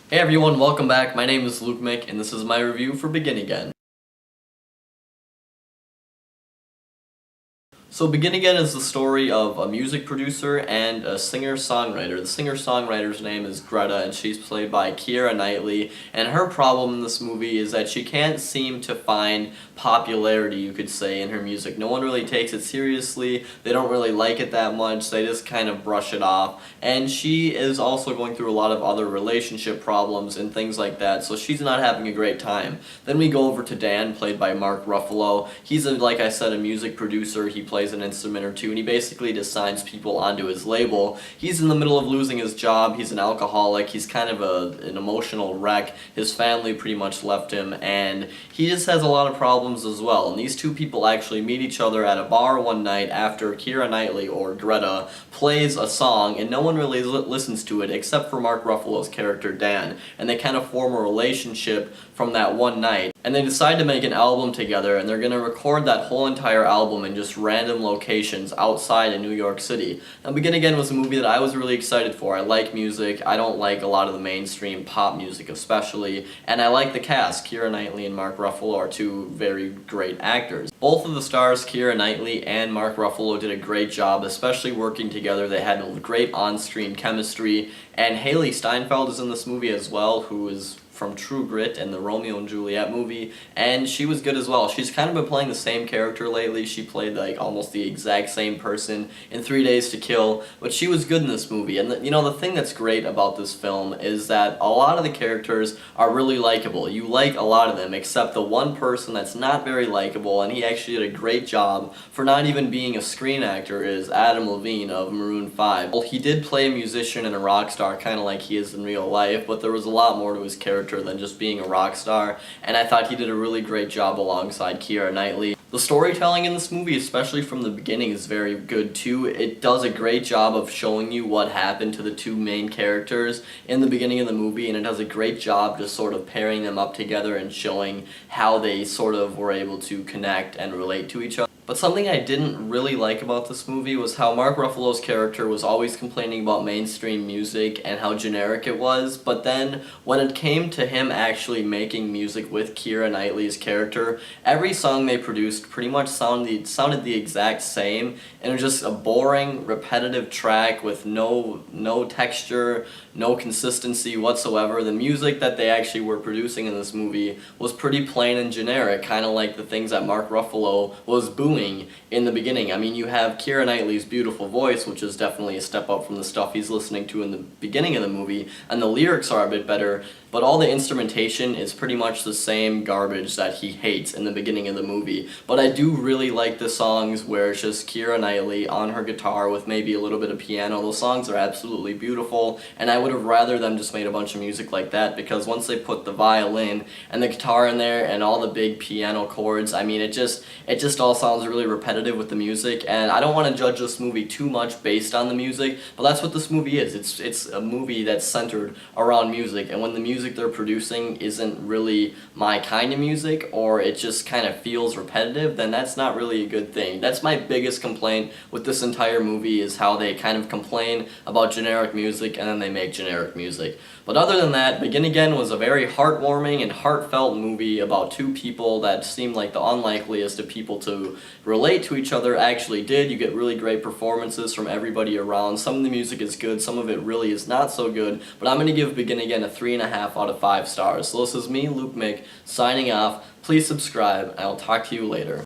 Hey everyone, welcome back. My name is lukemick, and this is my review for Begin Again. So Begin Again is the story of a music producer and a singer-songwriter. The singer-songwriter's name is Greta, and she's played by Keira Knightley, and her problem in this movie is that she can't seem to find popularity, you could say, in her music. No one really takes it seriously, they don't really like it that much, they just kind of brush it off, and she is also going through a lot of other relationship problems and things like that, so she's not having a great time. Then we go over to Dan, played by Mark Ruffalo. He's, like I said, a music producer. He plays an instrument or two, and he basically just signs people onto his label. He's in the middle of losing his job, he's an alcoholic, he's kind of an emotional wreck, his family pretty much left him, and he just has a lot of problems as well. And these two people actually meet each other at a bar one night after Keira Knightley, or Greta, plays a song, and no one really listens to it except for Mark Ruffalo's character Dan, and they kind of form a relationship from that one night. And they decide to make an album together, and they're going to record that whole entire album in just random locations outside in New York City. Now, Begin Again was a movie that I was really excited for. I like music. I don't like a lot of the mainstream pop music especially, and I like the cast. Keira Knightley and Mark Ruffalo are two very great actors. Both of the stars, Keira Knightley and Mark Ruffalo, did a great job, especially working together. They had a great on-screen chemistry, and Hailee Steinfeld is in this movie as well, who is from True Grit and the Romeo and Juliet movie, and she was good as well. She's kind of been playing the same character lately. She played like almost the exact same person in 3 Days to Kill, but she was good in this movie. And the thing that's great about this film is that a lot of the characters are really likable. You like a lot of them, except the one person that's not very likable, and he actually did a great job for not even being a screen actor, is Adam Levine of Maroon 5. Well, he did play a musician and a rock star, kind of like he is in real life, but there was a lot more to his character than just being a rock star, and I thought he did a really great job alongside Keira Knightley. The storytelling in this movie, especially from the beginning, is very good too. It does a great job of showing you what happened to the two main characters in the beginning of the movie, and it does a great job just sort of pairing them up together and showing how they sort of were able to connect and relate to each other. But something I didn't really like about this movie was how Mark Ruffalo's character was always complaining about mainstream music and how generic it was, but then when it came to him actually making music with Keira Knightley's character, every song they produced pretty much sounded the exact same, and it was just a boring, repetitive track with no texture, no consistency whatsoever. The music that they actually were producing in this movie was pretty plain and generic, kind of like the things that Mark Ruffalo was booing in the beginning. I mean, you have Keira Knightley's beautiful voice, which is definitely a step up from the stuff he's listening to in the beginning of the movie, and the lyrics are a bit better, but all the instrumentation is pretty much the same garbage that he hates in the beginning of the movie. But I do really like the songs where it's just Keira Knightley on her guitar with maybe a little bit of piano. Those songs are absolutely beautiful, and I would have rather them just made a bunch of music like that, because once they put the violin and the guitar in there and all the big piano chords, I mean, it just all sounds really repetitive with the music, and I don't want to judge this movie too much based on the music, but that's what this movie is. It's a movie that's centered around music, and when the music they're producing isn't really my kind of music, or it just kind of feels repetitive, then that's not really a good thing. That's my biggest complaint with this entire movie, is how they kind of complain about generic music and then they make generic music. But other than that, Begin Again was a very heartwarming and heartfelt movie about two people that seemed like the unlikeliest of people to relate to each other actually did. You get really great performances from everybody around. Some of the music is good, some of it really is not so good, but I'm going to give Begin Again a 3.5 out of 5 stars. So this is me, lukemick, signing off. Please subscribe, and I'll talk to you later.